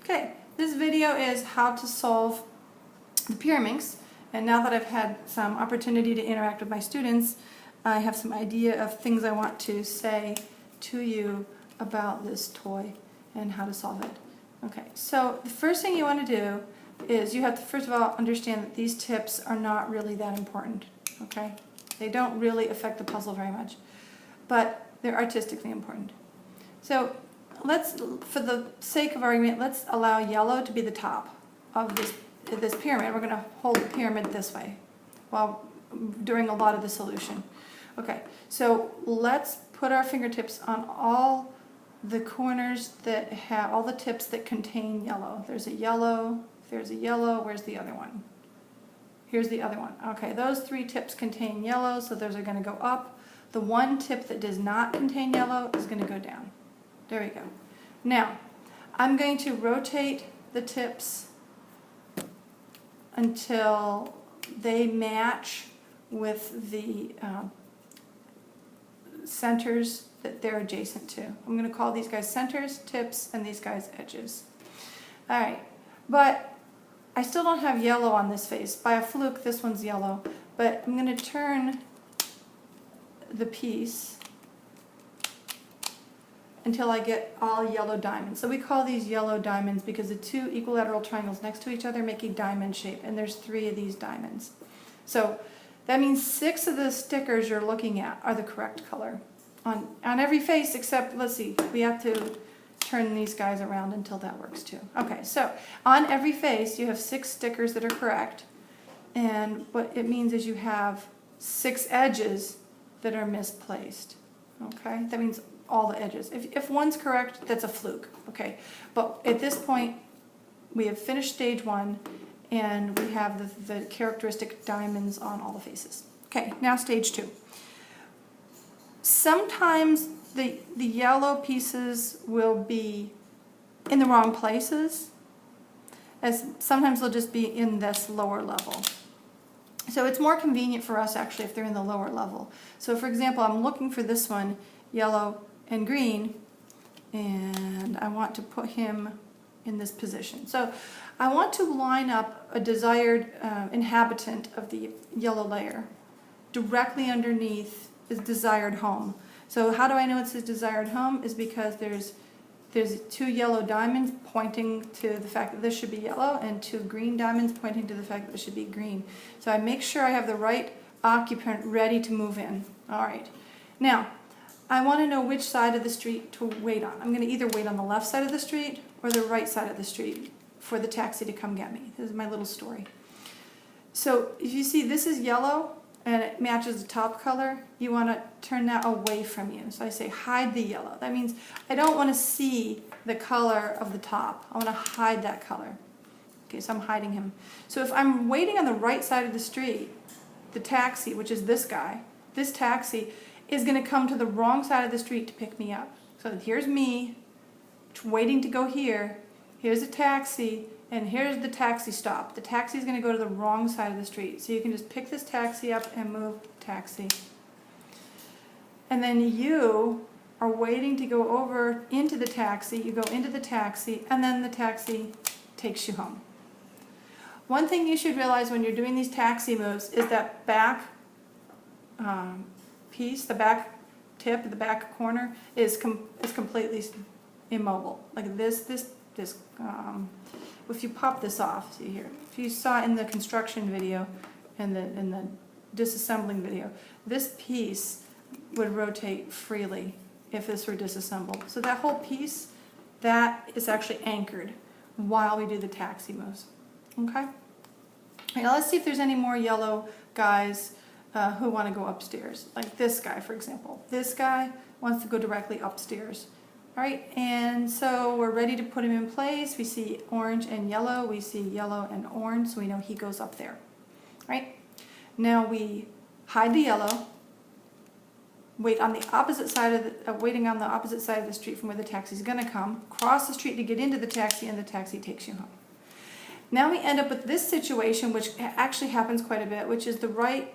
Okay, this video is how to solve the Pyraminx, and now that I've had some opportunity to interact with my students, I have some idea of things I want to say to you about this toy and how to solve it. Okay, so the first thing you want to do is you have to first of all understand that these tips are not really that important, okay? They don't really affect the puzzle very much, but they're artistically important. So let's, for the sake of argument, let's allow yellow to be the top of this pyramid. We're going to hold the pyramid this way while doing a lot of the solution. Okay, so let's put our fingertips on all the corners that have, all the tips that contain yellow. There's a yellow, where's the other one? Here's the other one. Okay, those three tips contain yellow, so those are going to go up. The one tip that does not contain yellow is going to go down. There we go. Now, I'm going to rotate the tips until they match with the centers that they're adjacent to. I'm going to call these guys centers, tips, and these guys edges. All right, but I still don't have yellow on this face. By a fluke, this one's yellow, but I'm going to turn the piece until I get all yellow diamonds. So we call these yellow diamonds because the two equilateral triangles next to each other make a diamond shape, and there's 3 of these diamonds. So that means 6 of the stickers you're looking at are the correct color on every face except, let's see, we have to turn these guys around until that works too. Okay, so on every face you have 6 stickers that are correct, and what it means is you have 6 edges that are misplaced. Okay, that means all the edges. If one's correct, that's a fluke. Okay, but at this point we have finished stage 1 and we have the characteristic diamonds on all the faces. Okay, now stage 2. Sometimes the yellow pieces will be in the wrong places, as sometimes they'll just be in this lower level. So it's more convenient for us actually if they're in the lower level. So for example, I'm looking for this one, yellow and green, and I want to put him in this position. So I want to line up a desired inhabitant of the yellow layer directly underneath his desired home. So how do I know it's his desired home? Is because there's 2 yellow diamonds pointing to the fact that this should be yellow, and 2 green diamonds pointing to the fact that this should be green. So I make sure I have the right occupant ready to move in. All right. Now, I want to know which side of the street to wait on. I'm going to either wait on the left side of the street or the right side of the street for the taxi to come get me. This is my little story. So if you see this is yellow and it matches the top color, you want to turn that away from you. So I say hide the yellow. That means I don't want to see the color of the top. I want to hide that color. Okay, so I'm hiding him. So if I'm waiting on the right side of the street, the taxi, which is this guy, this taxi is going to come to the wrong side of the street to pick me up. So here's me waiting to go here. Here's a taxi, and here's the taxi stop. The taxi is going to go to the wrong side of the street. So you can just pick this taxi up and move the taxi. And then you are waiting to go over into the taxi. You go into the taxi, and then the taxi takes you home. One thing you should realize when you're doing these taxi moves is that back piece, the back tip, the back corner is completely immobile. Like this. If you pop this off, see here. If you saw in the construction video and in the disassembling video, this piece would rotate freely if this were disassembled. So that whole piece, that is actually anchored while we do the taxi moves. Okay. Now let's see if there's any more yellow guys who want to go upstairs, like this guy, for example. This guy wants to go directly upstairs. All right, and so we're ready to put him in place. We see orange and yellow. We see yellow and orange, so we know he goes up there. All right, now we hide the yellow, wait on the opposite side of waiting on the opposite side of the street from where the taxi is going to come, cross the street to get into the taxi, and the taxi takes you home. Now we end up with this situation, which actually happens quite a bit, which is the right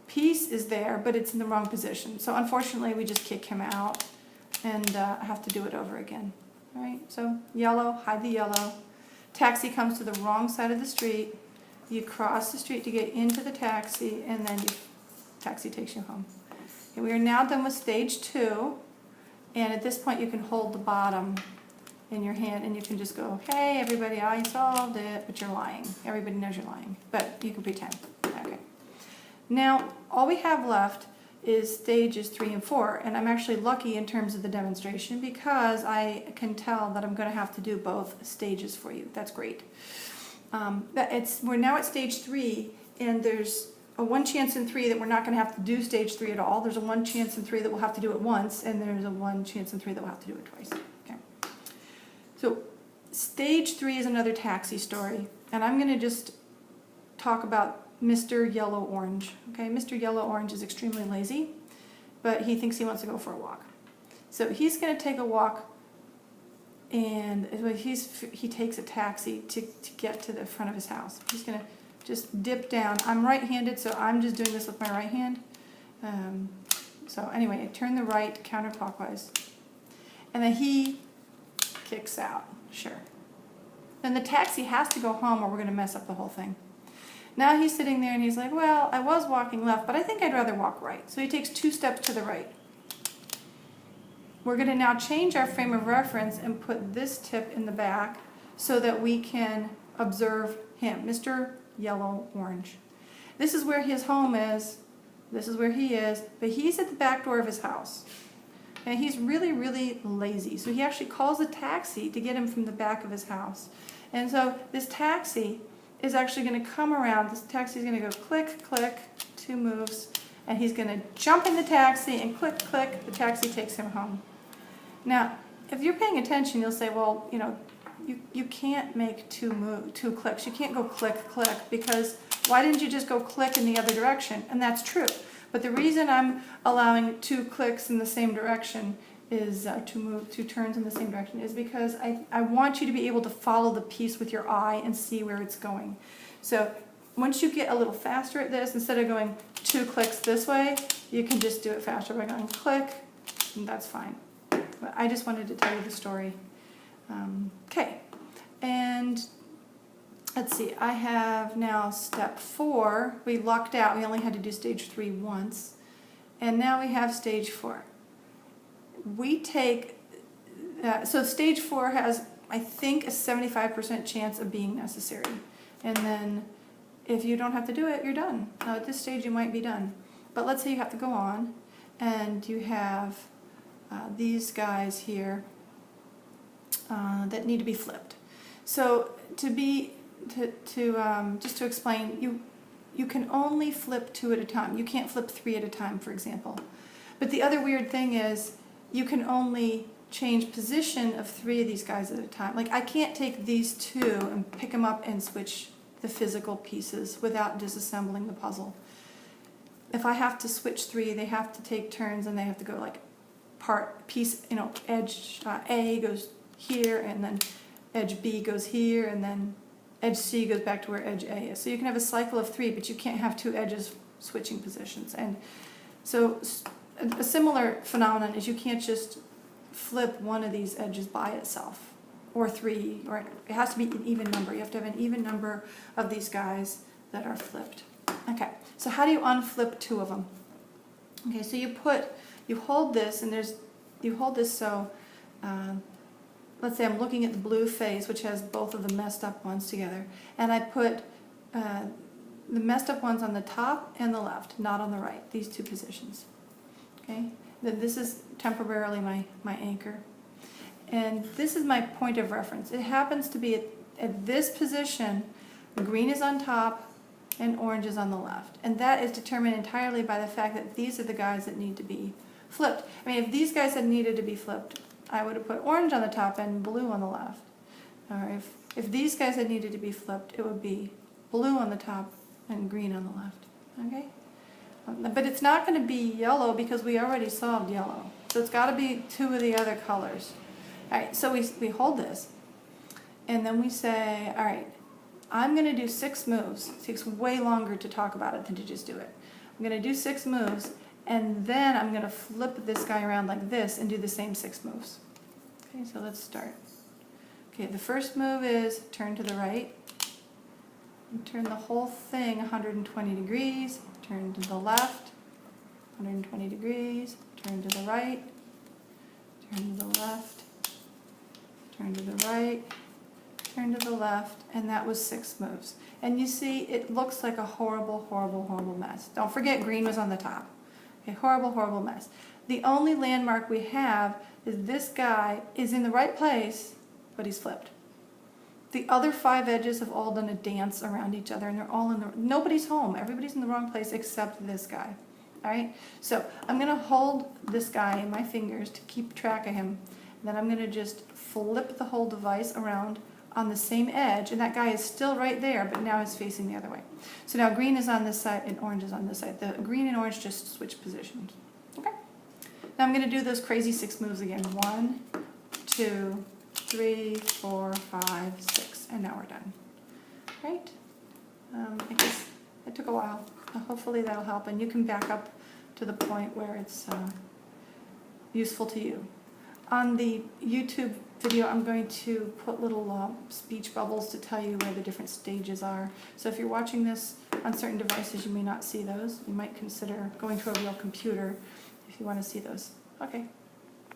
piece is there, but it's in the wrong position. So unfortunately, we just kick him out and have to do it over again. All right, so yellow, hide the yellow, taxi comes to the wrong side of the street, you cross the street to get into the taxi, and then taxi takes you home. Okay, we are now done with stage 2, and at this point you can hold the bottom in your hand and you can just go, hey everybody, I solved it, but you're lying. Everybody knows you're lying, but you can pretend. Okay. Now, all we have left is stages 3 and 4, and I'm actually lucky in terms of the demonstration because I can tell that I'm going to have to do both stages for you. That's great. We're now at stage 3, and there's a 1 chance in 3 that we're not going to have to do stage 3 at all. There's a 1 chance in 3 that we'll have to do it once, and there's a 1 chance in 3 that we'll have to do it twice. Okay. So stage 3 is another taxi story, and I'm going to just talk about Mr. Yellow Orange. Okay, Mr. Yellow Orange is extremely lazy, but he thinks he wants to go for a walk. So he's going to take a walk, and he takes a taxi to get to the front of his house. He's going to just dip down. I'm right-handed, so I'm just doing this with my right hand. So anyway, I turn the right counterclockwise, and then he kicks out. Sure. Then the taxi has to go home, or we're going to mess up the whole thing. Now he's sitting there and he's like, well, I was walking left, but I think I'd rather walk right. So he takes 2 steps to the right. We're going to now change our frame of reference and put this tip in the back so that we can observe him, Mr. Yellow Orange. This is where his home is. This is where he is, but he's at the back door of his house. And he's really, really lazy. So he actually calls a taxi to get him from the back of his house. And so this taxi is actually going to come around. This taxi is going to go click, click, 2 moves, and he's going to jump in the taxi and click, click, the taxi takes him home. Now, if you're paying attention, you'll say, well, you know, you can't make 2 clicks. You can't go click, click, because why didn't you just go click in the other direction? And that's true. But the reason I'm allowing 2 clicks in the same direction is to move 2 turns in the same direction is because I want you to be able to follow the piece with your eye and see where it's going. So once you get a little faster at this, instead of going 2 clicks this way, you can just do it faster by going click, and that's fine. But I just wanted to tell you the story. Okay, and let's see, I have now step 4. We lucked out, we only had to do stage 3 once, and now we have stage 4. We take, so stage 4 has, I think, a 75% chance of being necessary. And then if you don't have to do it, you're done. Now at this stage you might be done. But let's say you have to go on, and you have these guys here that need to be flipped. So just to explain, you can only flip 2 at a time. You can't flip 3 at a time, for example. But the other weird thing is, you can only change position of 3 of these guys at a time. Like, I can't take these 2 and pick them up and switch the physical pieces without disassembling the puzzle. If I have to switch 3, they have to take turns, and they have to go like piece, you know, edge A goes here, and then edge B goes here, and then edge C goes back to where edge A is. So you can have a cycle of 3, but you can't have 2 edges switching positions. And so a similar phenomenon is you can't just flip one of these edges by itself, or 3, or it has to be an even number. You have to have an even number of these guys that are flipped. Okay, so how do you unflip 2 of them? Okay, so you hold this, and you hold this so, let's say I'm looking at the blue face, which has both of the messed up ones together, and I put the messed up ones on the top and the left, not on the right, these 2 positions. Okay, then this is temporarily my anchor. And this is my point of reference. It happens to be at this position, green is on top and orange is on the left. And that is determined entirely by the fact that these are the guys that need to be flipped. I mean, if these guys had needed to be flipped, I would have put orange on the top and blue on the left. Or if these guys had needed to be flipped, it would be blue on the top and green on the left. Okay? But it's not going to be yellow because we already solved yellow. So it's got to be 2 of the other colors. All right, so we hold this, and then we say, all right, I'm going to do 6 moves. It takes way longer to talk about it than to just do it. I'm going to do 6 moves, and then I'm going to flip this guy around like this and do the same 6 moves. Okay, so let's start. Okay, the first move is turn to the right. And turn the whole thing 120 degrees. Turn to the left, 120 degrees. Turn to the right. Turn to the left. Turn to the right. Turn to the left. And that was 6 moves. And you see, it looks like a horrible, horrible, horrible mess. Don't forget green was on the top. Okay, horrible, horrible mess. The only landmark we have is this guy is in the right place, but he's flipped. The other 5 edges have all done a dance around each other, and they're all in the, nobody's home. Everybody's in the wrong place except this guy. All right, so I'm gonna hold this guy in my fingers to keep track of him. And then I'm gonna just flip the whole device around on the same edge, and that guy is still right there, but now he's facing the other way. So now green is on this side and orange is on this side. The green and orange just switch positions. Okay. Now I'm gonna do those crazy 6 moves again. 1, 2, 3, 4, 5, 6, and now we're done. Right? I guess it took a while. Hopefully that'll help, and you can back up to the point where it's useful to you. On the YouTube video, I'm going to put little speech bubbles to tell you where the different stages are. So if you're watching this on certain devices, you may not see those. You might consider going to a real computer if you want to see those. Okay.